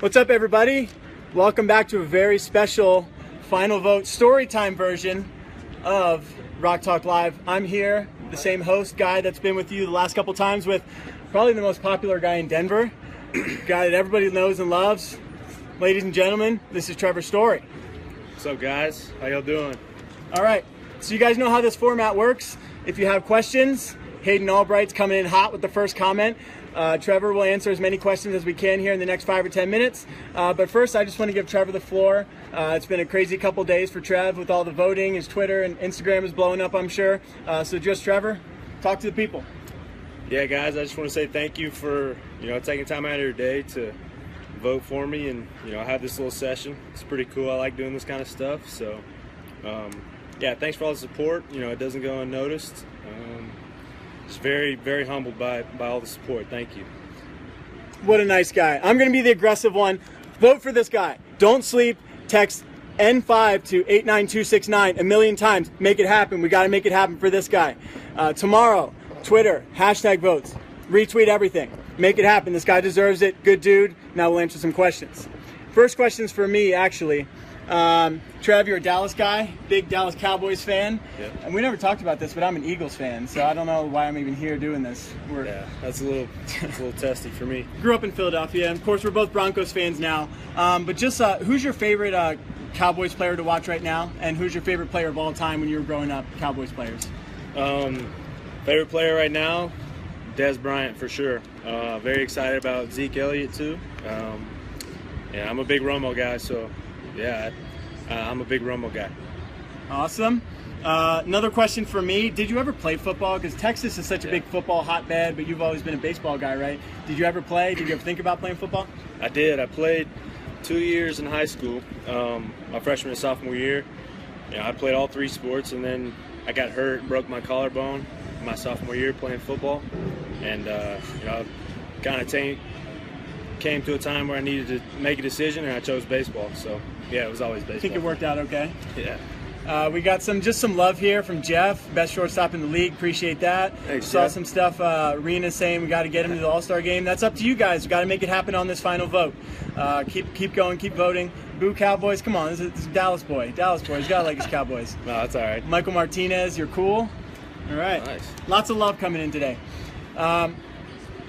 What's up, everybody? Welcome back to a very special Final Vote Storytime version of Rock Talk Live. I'm here, the same host guy that's been with you the last couple times, with probably the most popular guy in Denver, guy that everybody knows and loves. Ladies and gentlemen, this is Trevor Story. What's up, guys? How y'all doing? All right, so you guys know how this format works. If you have questions, Hayden Albright's coming in hot with the first comment. Trevor will answer as many questions as we can here in the next 5 or 10 minutes. But first, I just want to give Trevor the floor. It's been a crazy couple days for Trev with all the voting. His Twitter and Instagram is blowing up, I'm sure. So just Trevor, talk to the people. Yeah, guys, I just want to say thank you for taking time out of your day to vote for me and have this little session. It's pretty cool. I like doing this kind of stuff. So yeah, thanks for all the support. It doesn't go unnoticed. Just very, very humbled by all the support. Thank you. What a nice guy. I'm going to be the aggressive one. Vote for this guy. Don't sleep. Text N5 to 89269 a million times. Make it happen. We got to make it happen for this guy. Tomorrow, Twitter, #votes. Retweet everything. Make it happen. This guy deserves it. Good dude. Now we'll answer some questions. First question's for me, actually. Trev, you're a Dallas guy, big Dallas Cowboys fan. Yep. And we never talked about this, but I'm an Eagles fan, so I don't know why I'm even here doing this. Yeah, that's a little testy for me. Grew up in Philadelphia, and of course we're both Broncos fans now. But just who's your favorite Cowboys player to watch right now, and who's your favorite player of all time when you were growing up, Cowboys players? Favorite player right now, Dez Bryant for sure. Very excited about Zeke Elliott too. Yeah, I'm a big Romo guy, so yeah, I'm a big Romo guy. Awesome. Another question for me. Did you ever play football? Because Texas is such a big football hotbed, but you've always been a baseball guy, right? Did you ever play? Did you ever think about playing football? I did. I played 2 years in high school, my freshman and sophomore year. I played all 3 sports, and then I got hurt, broke my collarbone my sophomore year playing football. And, kind of came to a time where I needed to make a decision, and I chose baseball. So, yeah, it was always baseball. I think it worked out okay. Yeah. We got some love here from Jeff, best shortstop in the league. Appreciate that. Thanks, Saw Jeff. some stuff. Rena saying we got to get him to the All-Star game. That's up to you guys. We got to make it happen on this final vote. Keep going, keep voting. Boo Cowboys! Come on, this is a Dallas boy. Dallas boy. He's got to like his Cowboys. No, that's all right. Michael Martinez, you're cool. All right. Nice. Lots of love coming in today.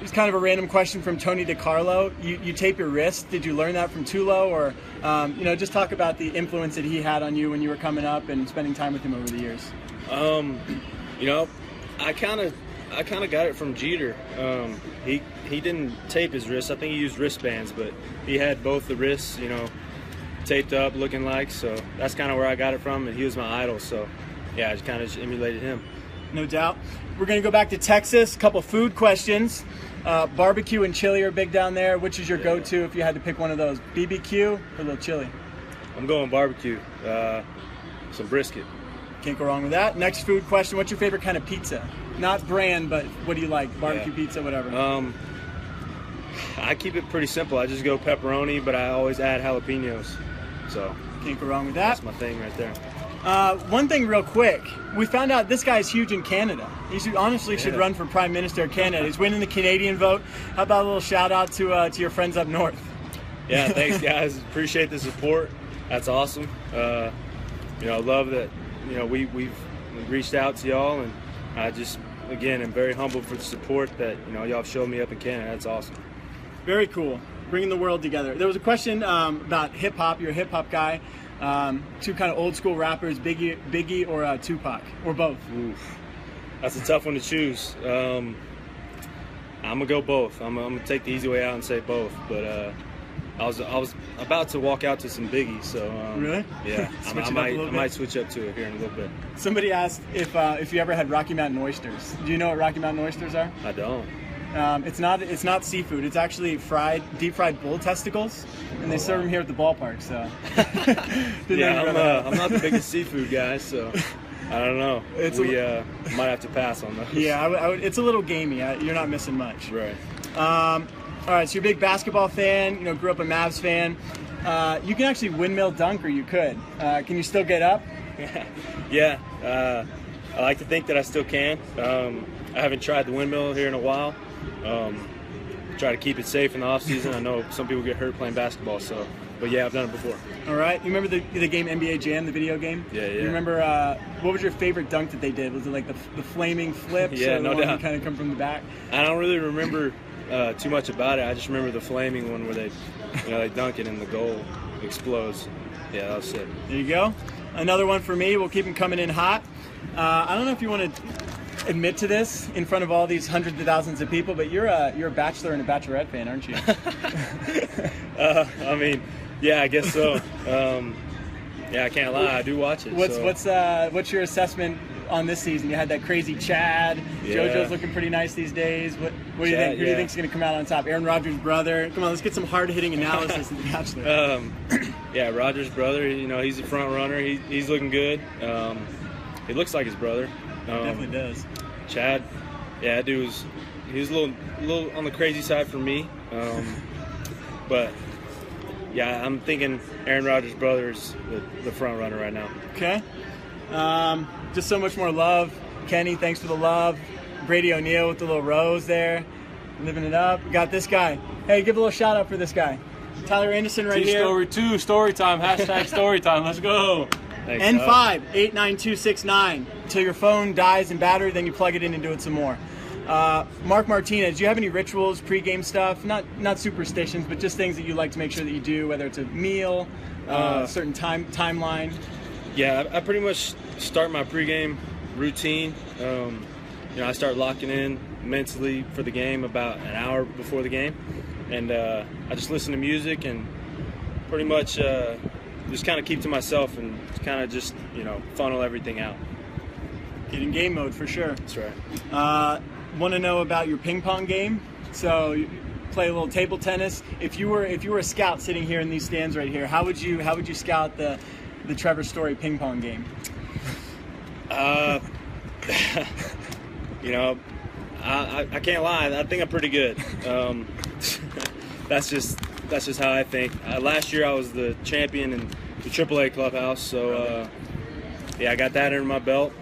It's kind of a random question from Tony DiCarlo. You tape your wrist. Did you learn that from Tulo, or just talk about the influence that he had on you when you were coming up and spending time with him over the years? I kind of got it from Jeter. He didn't tape his wrists. I think he used wristbands, but he had both the wrists, taped up, looking like. So that's kind of where I got it from, and he was my idol. So yeah, I just kind of emulated him. No doubt. We're going to go back to Texas. A couple food questions. Barbecue and chili are big down there. Which is your go-to if you had to pick one of those? BBQ or a little chili? I'm going barbecue. Some brisket. Can't go wrong with that. Next food question. What's your favorite kind of pizza? Not brand, but what do you like? Barbecue pizza, whatever. I keep it pretty simple. I just go pepperoni, but I always add jalapenos. So can't go wrong with that. That's my thing right there. One thing real quick, we found out this guy's huge in Canada. He should run for Prime Minister of Canada. He's winning the Canadian vote. How about a little shout out to your friends up north? Yeah, thanks guys. Appreciate the support. That's awesome. Love that. We've reached out to y'all, and I just again am very humbled for the support that y'all have showed me up in Canada. That's awesome. Very cool. Bringing the world together. There was a question about hip hop. You're a hip hop guy. 2 kind of old school rappers, Biggie or Tupac, or both? Oof. That's a tough one to choose. I'm gonna go both. I'm gonna take the easy way out and say both. But I was about to walk out to some Biggie, so really? Yeah, I might switch up to it here in a little bit. Somebody asked if you ever had Rocky Mountain oysters. Do you know what Rocky Mountain oysters are? I don't. It's not seafood. It's actually deep fried bull testicles, and they serve them here at the ballpark. So yeah, I'm not the biggest seafood guy, so I don't know. We might have to pass on those. Yeah, it's a little gamey. You're not missing much. Right. All right. So you're a big basketball fan. Grew up a Mavs fan. You can actually windmill dunk, or you could. Can you still get up? Yeah. I like to think that I still can. I haven't tried the windmill here in a while. try to keep it safe in the off season. I know some people get hurt playing basketball, but yeah, I've done it before. All right. You remember the game NBA Jam, the video game? Yeah. You remember what was your favorite dunk that they did? Was it like the flaming flips? Yeah, or the no one doubt. that kind of come from the back? I don't really remember too much about it. I just remember the flaming one where they dunk it and the goal explodes. Yeah, that was sick. There you go. Another one for me. We'll keep them coming in hot. I don't know if you want to admit to this in front of all these hundreds of thousands of people, but you're a Bachelor and a Bachelorette fan, aren't you? I mean, yeah, I guess so. Yeah, I can't lie. I do watch it. What's your assessment on this season? You had that crazy Chad. Yeah. JoJo's looking pretty nice these days. What do you think? Who do you think's going to come out on top? Aaron Rodgers' brother. Come on, let's get some hard-hitting analysis of the Bachelor. Yeah, Rodgers' brother. He's a front runner. He's looking good. He looks like his brother. Definitely does. Chad, yeah, that dude he was a little on the crazy side for me. But yeah, I'm thinking Aaron Rodgers' brother is the front runner right now. Okay. Just so much more love. Kenny, thanks for the love. Brady O'Neill with the little rose there. Living it up. We got this guy. Hey, give a little shout out for this guy. Tyler Anderson right here. Story 2, story time, hashtag story time. Let's go. Thanks, N5 89269. Till your phone dies in battery, then you plug it in and do it some more. Mark Martinez, do you have any rituals, pregame stuff? Not superstitions, but just things that you like to make sure that you do, whether it's a meal, a certain timeline. Yeah, I pretty much start my pregame routine. I start locking in mentally for the game about an hour before the game, and I just listen to music and pretty much just kind of keep to myself and kind of just funnel everything out. Get in game mode for sure. That's right. Want to know about your ping pong game? So you play a little table tennis. If you were a scout sitting here in these stands right here, how would you scout the Trevor Story ping pong game? I can't lie. I think I'm pretty good. That's just how I think. Last year I was the champion in the AAA clubhouse, so I got that under my belt.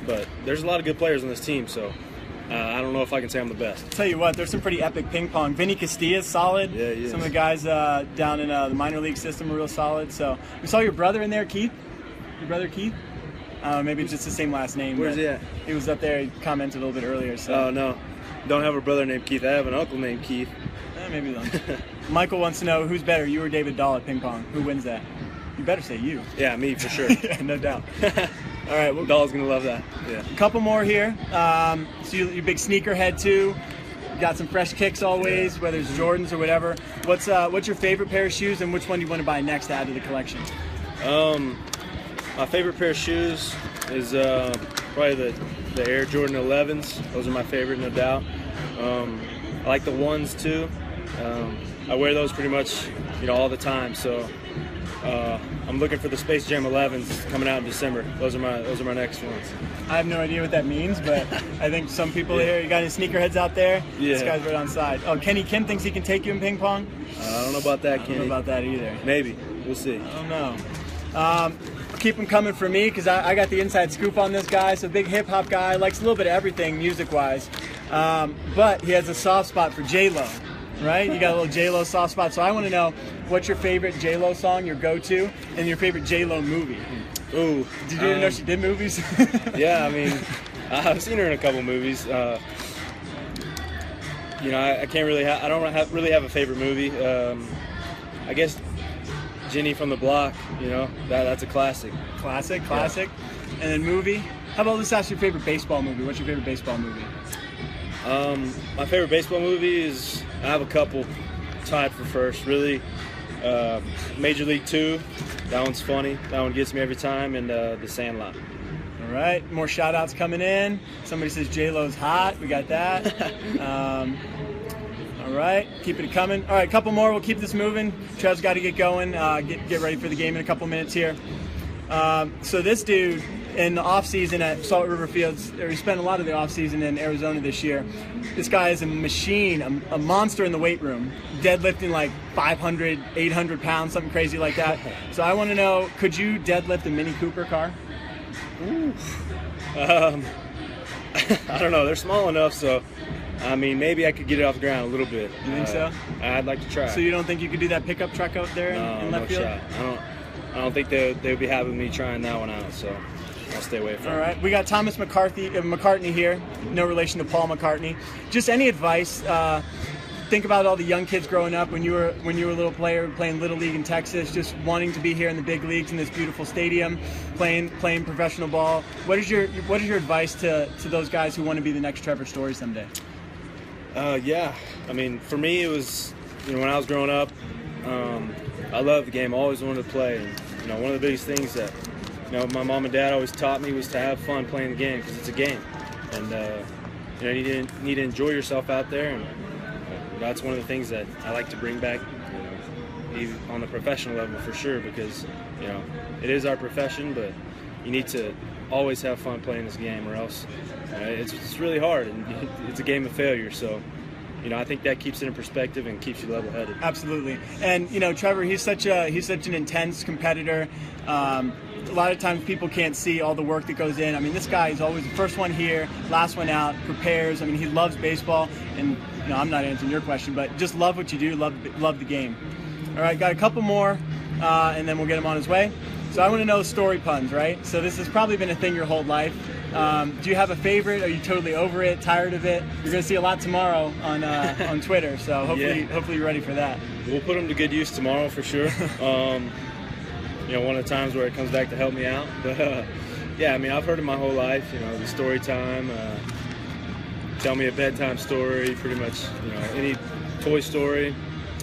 But there's a lot of good players on this team, so I don't know if I can say I'm the best. I'll tell you what, there's some pretty epic ping pong. Vinny Castilla's solid. Yeah, he is. Some of the guys down in the minor league system are real solid. So we saw your brother in there, Keith. Your brother Keith. Maybe it's just the same last name. Where's he at? He was up there. He commented a little bit earlier. So. Oh no, don't have a brother named Keith. I have an uncle named Keith. Maybe then. Michael wants to know who's better, you or David Dahl at ping pong. Who wins that? You better say you. Yeah, me for sure. Yeah, no doubt. All right, well, Dahl's gonna love that. Yeah. a couple more here. So you're a big sneakerhead too. You got some fresh kicks always, whether it's Jordans or whatever. What's your favorite pair of shoes, and which one do you want to buy next to add to the collection? My favorite pair of shoes is probably the Air Jordan 11s. Those are my favorite, no doubt. I like the ones too. I wear those pretty much, all the time. So I'm looking for the Space Jam 11s coming out in December. Those are my next ones. I have no idea what that means, but I think some people here, you got any sneakerheads out there? Yeah. This guy's right on side. Oh, Kenny Kim thinks he can take you in ping pong? I don't know about that, Kenny. I don't know about that either. Maybe. We'll see. I don't know. Keep them coming for me because I got the inside scoop on this guy. So big hip hop guy, likes a little bit of everything music wise, but he has a soft spot for J-Lo, right? You got a little J-Lo soft spot. So I want to know what's your favorite J-Lo song, your go-to, and your favorite J-Lo movie. Ooh. Did you even know she did movies? Yeah, I mean, I've seen her in a couple movies. I can't really I don't really have a favorite movie. I guess Jenny from the Block, that's a classic. Classic. Yeah. And then movie? How about let's ask your favorite baseball movie. What's your favorite baseball movie? My favorite baseball movie is, I have a couple tied for first, really. Major League 2, that one's funny. That one gets me every time, and The Sandlot. All right, more shout outs coming in. Somebody says J-Lo's hot. We got that. All right, keep it coming. All right, a couple more. We'll keep this moving. Trev's got to get going. Get ready for the game in a couple minutes here. So this dude in the offseason at Salt River Fields, he spent a lot of the offseason in Arizona this year. This guy is a machine, a monster in the weight room, deadlifting like 500, 800 pounds, something crazy like that. So I want to know, could you deadlift a Mini Cooper car? Ooh. I don't know. They're small enough, so I mean, maybe I could get it off the ground a little bit. You think so? I'd like to try. So you don't think you could do that pickup truck out there in left field? Shot. I don't think they would be happy with me trying that one out. So I'll stay away from it. All right. We got Thomas McCartney here. No relation to Paul McCartney. Just any advice? Think about all the young kids growing up when you were a little player playing Little League in Texas, just wanting to be here in the big leagues in this beautiful stadium, playing professional ball. What is your advice to those guys who want to be the next Trevor Story someday? Yeah, I mean, for me, it was, when I was growing up, I loved the game. I always wanted to play. And, one of the biggest things that, my mom and dad always taught me was to have fun playing the game, because it's a game. And, you need to enjoy yourself out there. And that's one of the things that I like to bring back, even on the professional level for sure, because, it is our profession, but you need to always have fun playing this game, or else it's really hard, and it's a game of failure. So, I think that keeps it in perspective and keeps you level-headed. Absolutely. And Trevor, he's such an intense competitor. A lot of times people can't see all the work that goes in. I mean, this guy is always the first one here, last one out, prepares. I mean, he loves baseball, and I'm not answering your question, but just love what you do, love the game. All right, got a couple more, and then we'll get him on his way. So I want to know story puns, right? So this has probably been a thing your whole life. Do you have a favorite? Are you totally over it, tired of it? You're going to see a lot tomorrow on Twitter, so hopefully you're ready for that. We'll put them to good use tomorrow for sure. One of the times where it comes back to help me out. But yeah, I mean, I've heard it my whole life. The story time, tell me a bedtime story, pretty much. Any Toy Story.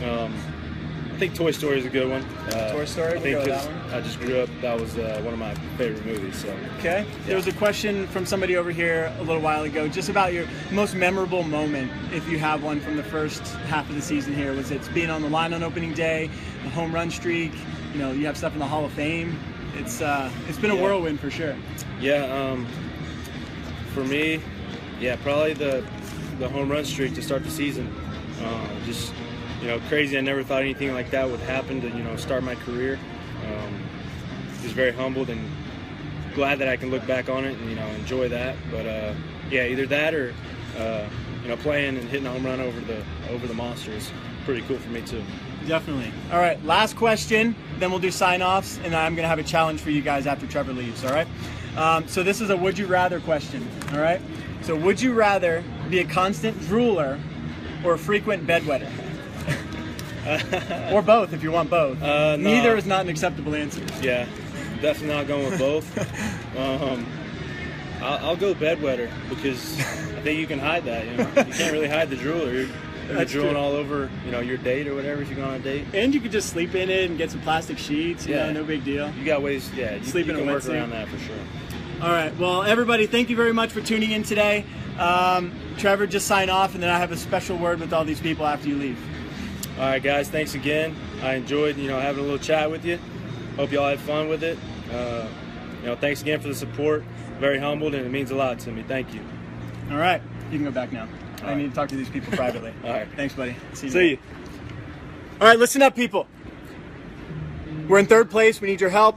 I think Toy Story is a good one. Toy Story, we'll go with that one. I just grew up, that was one of my favorite movies. So. Okay. Yeah. There was a question from somebody over here a little while ago, just about your most memorable moment, if you have one, from the first half of the season here. Was it being on the line on opening day, the home run streak? You have stuff in the Hall of Fame. It's been a whirlwind for sure. Yeah. For me, probably the home run streak to start the season. Just crazy. I never thought anything like that would happen to start my career. Just very humbled and glad that I can look back on it and enjoy that. But either that or playing and hitting a home run over the monster is pretty cool for me too. Definitely. All right, last question, then we'll do sign-offs, and I'm going to have a challenge for you guys after Trevor leaves, all right? So this is a would you rather question, all right? So would you rather be a constant drooler or a frequent bedwetter? Or both, if you want both. No. Neither is not an acceptable answer. Yeah, definitely not going with both. I'll go bedwetter, because I think you can hide that. You can't really hide the drooler. You're drooling all over, your date or whatever if you go on a date. And you could just sleep in it and get some plastic sheets. No big deal. You got ways. Yeah, sleep in a can work wetsuit. around that for sure. All right. Well, everybody, thank you very much for tuning in today. Trevor, just sign off, and then I have a special word with all these people after you leave. All right, guys. Thanks again. I enjoyed, having a little chat with you. Hope y'all had fun with it. Thanks again for the support. Very humbled, and it means a lot to me. Thank you. All right. You can go back now. I need to talk to these people privately. All right. Thanks, buddy. See you. All right, listen up, people. We're in third place. We need your help.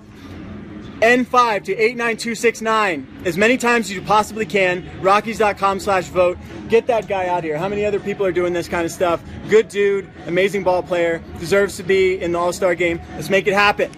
N5 to 89269. As many times as you possibly can. Rockies.com/vote. Get that guy out here. How many other people are doing this kind of stuff? Good dude, amazing ball player, deserves to be in the All-Star game. Let's make it happen.